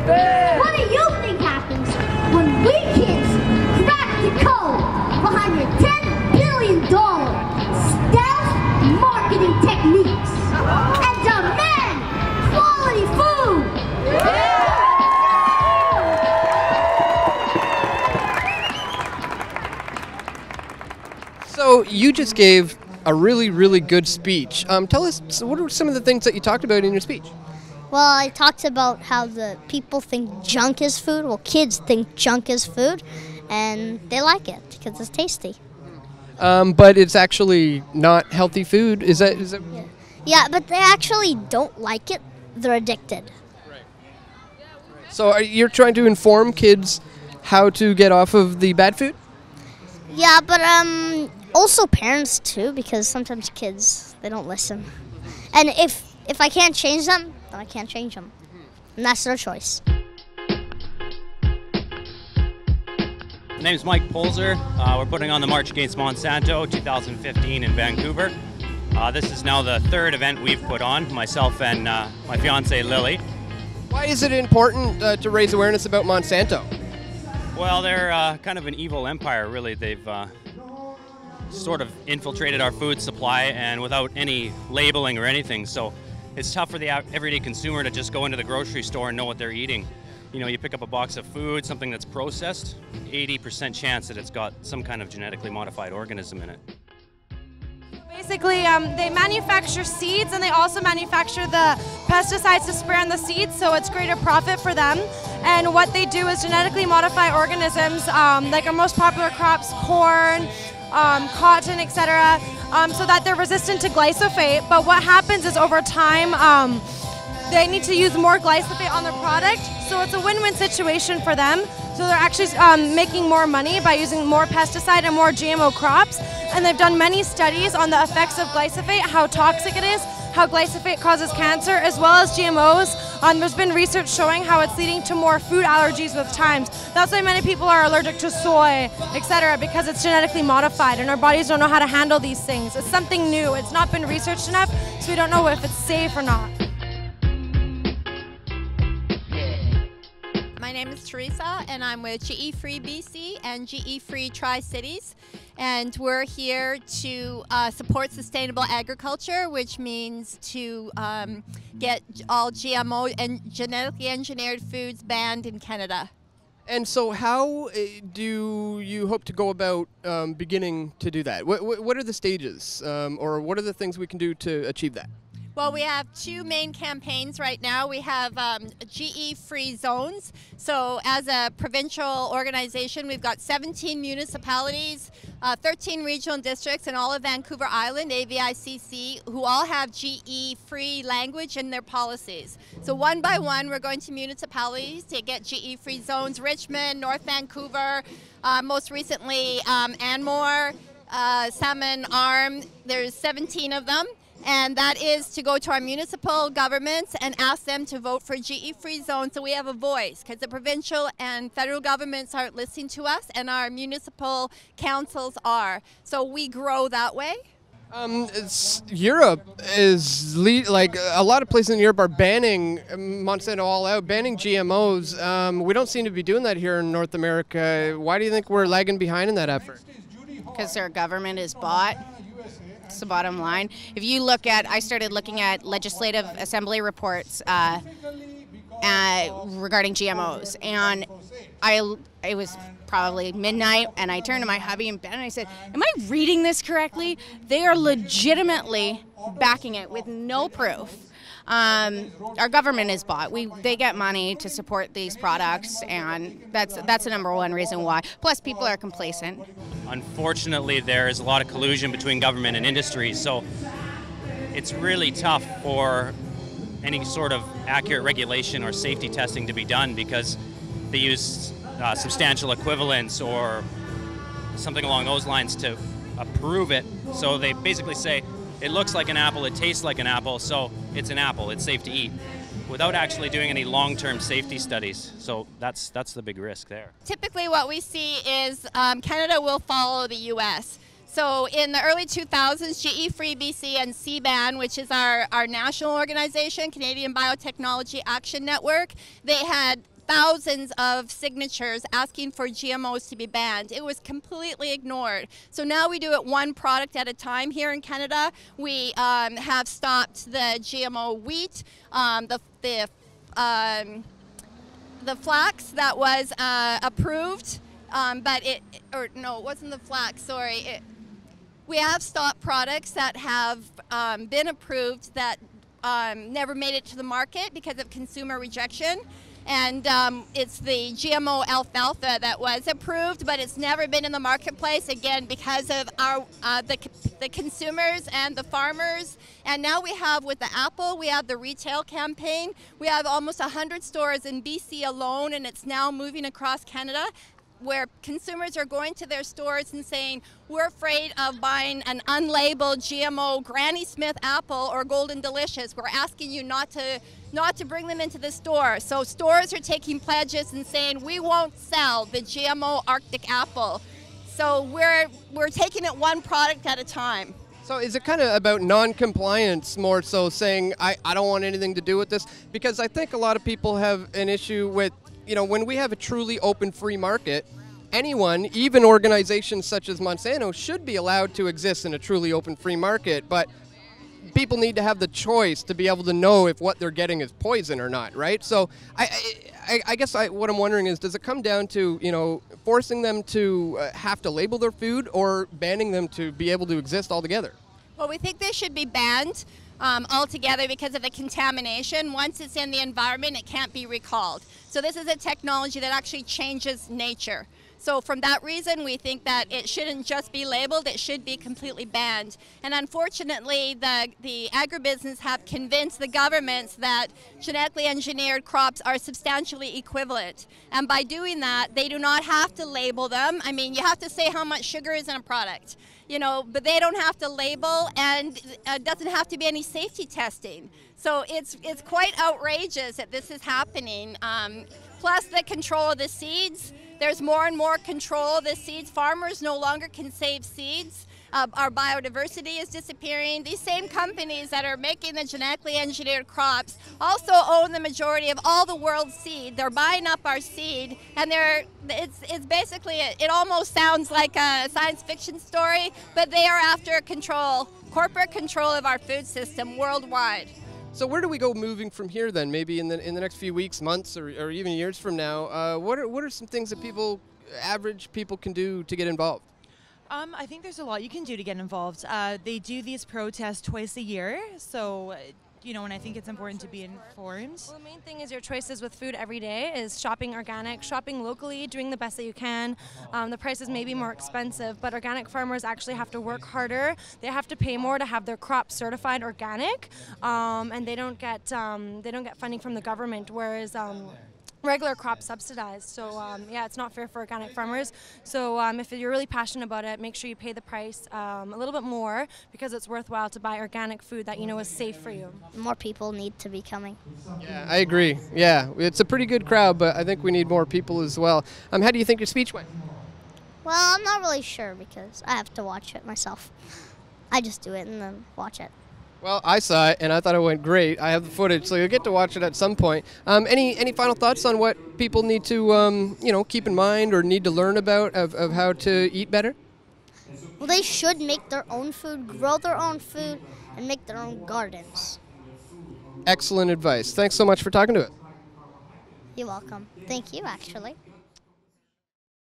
What do you think happens when we kids crack the code behind your $10 billion stealth marketing techniques and demand quality food? So you just gave a really, really good speech. Tell us, so what are some of the things that you talked about in your speech? Well, I talked about how the people think junk is food. Well, kids think junk is food, and they like it because it's tasty. But it's actually not healthy food. Is that? Yeah, but they actually don't like it. They're addicted. So you're trying to inform kids how to get off of the bad food? Yeah, but also parents too, because sometimes kids, they don't listen. And if I can't change them, then I can't change them. And that's their choice. My name is Mike Polzer. We're putting on the March Against Monsanto 2015 in Vancouver. This is now the third event we've put on, myself and my fiancée Lily. Why is it important to raise awareness about Monsanto? Well, they're kind of an evil empire, really. They've sort of infiltrated our food supply and without any labeling or anything. So it's tough for the everyday consumer to just go into the grocery store and know what they're eating. You know, you pick up a box of food, something that's processed, 80% chance that it's got some kind of genetically modified organism in it. Basically, they manufacture seeds and they also manufacture the pesticides to spray on the seeds, so it's greater profit for them. And what they do is genetically modify organisms, like our most popular crops, corn, cotton, etc., so that they're resistant to glyphosate. But what happens is over time, they need to use more glyphosate on their product, so it's a win-win situation for them. So they're actually making more money by using more pesticide and more GMO crops. And they've done many studies on the effects of glyphosate, how toxic it is, how glyphosate causes cancer, as well as GMOs. There's been research showing how it's leading to more food allergies with times. That's why many people are allergic to soy, etc., because it's genetically modified and our bodies don't know how to handle these things. It's something new. It's not been researched enough, so we don't know if it's safe or not. My name is Teresa, and I'm with GE Free BC and GE Free Tri-Cities, and we're here to support sustainable agriculture, which means to get all GMO and genetically engineered foods banned in Canada. And so how do you hope to go about beginning to do that? What are the stages, or what are the things we can do to achieve that? Well, we have two main campaigns right now. We have GE Free Zones. So as a provincial organization, we've got 17 municipalities, 13 regional districts, and all of Vancouver Island, AVICC, who all have GE Free language in their policies. So one by one, we're going to municipalities to get GE Free Zones. Richmond, North Vancouver, most recently Anmore, Salmon Arm. There's 17 of them. And that is to go to our municipal governments and ask them to vote for GE Free Zone so we have a voice, because the provincial and federal governments aren't listening to us and our municipal councils are. So we grow that way. Europe is, like a lot of places in Europe are banning Monsanto all out, banning GMOs. We don't seem to be doing that here in North America. Why do you think we're lagging behind in that effort? Because our government is bought. That's the bottom line. If you look at, I started looking at legislative assembly reports regarding GMOs, and it was probably midnight, and I turned to my hubby in bed and I said, am I reading this correctly? They are legitimately backing it with no proof. Our government is bought. They get money to support these products, and that's the number one reason why. Plus, people are complacent. Unfortunately, there is a lot of collusion between government and industry, so it's really tough for any sort of accurate regulation or safety testing to be done, because they use substantial equivalence or something along those lines to approve it. So they basically say, it looks like an apple, it tastes like an apple, so it's an apple, it's safe to eat, without actually doing any long-term safety studies. So that's the big risk there. Typically what we see is Canada will follow the US. So in the early 2000s, GE Free BC and CBAN, which is our national organization, Canadian Biotechnology Action Network, they had thousands of signatures asking for GMOs to be banned. It was completely ignored. So now we do it one product at a time here in Canada. We have stopped the GMO wheat, the flax that was approved, it wasn't the flax, sorry. We have stopped products that have been approved that never made it to the market because of consumer rejection. And it's the GMO alfalfa that was approved, but it's never been in the marketplace, again, because of the consumers and the farmers. And now we have, with the apple, we have the retail campaign. We have almost 100 stores in BC alone, and it's now moving across Canada, where consumers are going to their stores and saying, we're afraid of buying an unlabeled GMO Granny Smith apple or Golden Delicious. We're asking you not to bring them into the store. So stores are taking pledges and saying, we won't sell the GMO Arctic apple. So we're taking it one product at a time. So is it kind of about non-compliance more so, saying, I don't want anything to do with this? Because I think a lot of people have an issue with, when we have a truly open free market, anyone, even organizations such as Monsanto, should be allowed to exist in a truly open free market, but people need to have the choice to be able to know if what they're getting is poison or not, right? So I guess what I'm wondering is, does it come down to, forcing them to have to label their food, or banning them to be able to exist altogether? Well, we think they should be banned altogether because of the contamination. Once it's in the environment, it can't be recalled. So this is a technology that actually changes nature. So from that reason, we think that it shouldn't just be labeled, it should be completely banned. And unfortunately, the agribusiness have convinced the governments that genetically engineered crops are substantially equivalent. And by doing that, they do not have to label them. I mean, you have to say how much sugar is in a product, but they don't have to label, and it doesn't have to be any safety testing. So it's quite outrageous that this is happening. Plus the control of the seeds. There's more and more control of the seeds. Farmers no longer can save seeds. Our biodiversity is disappearing. These same companies that are making the genetically engineered crops also own the majority of all the world's seed. They're buying up our seed, and it's basically, it almost sounds like a science fiction story, but they are after corporate control of our food system worldwide. So where do we go moving from here then? Maybe in the next few weeks, months, or even years from now? What are some things that average people can do to get involved? I think there's a lot you can do to get involved. They do these protests twice a year, so and I think it's important to be informed. Well, the main thing is your choices with food every day is shopping organic, shopping locally, doing the best that you can. The prices may be more expensive, but organic farmers actually have to work harder. They have to pay more to have their crops certified organic, and they don't get funding from the government, whereas regular crops subsidized. So it's not fair for organic farmers. So if you're really passionate about it, make sure you pay the price a little bit more, because it's worthwhile to buy organic food that is safe for you. More people need to be coming. Yeah, I agree. Yeah, it's a pretty good crowd, but I think we need more people as well. How do you think your speech went? Well, I'm not really sure because I have to watch it myself. I just do it and then watch it. Well, I saw it, and I thought it went great. I have the footage, so you'll get to watch it at some point. Any final thoughts on what people need to, keep in mind or need to learn about of how to eat better? Well, they should make their own food, grow their own food, and make their own gardens. Excellent advice. Thanks so much for talking to us. You're welcome. Thank you, actually.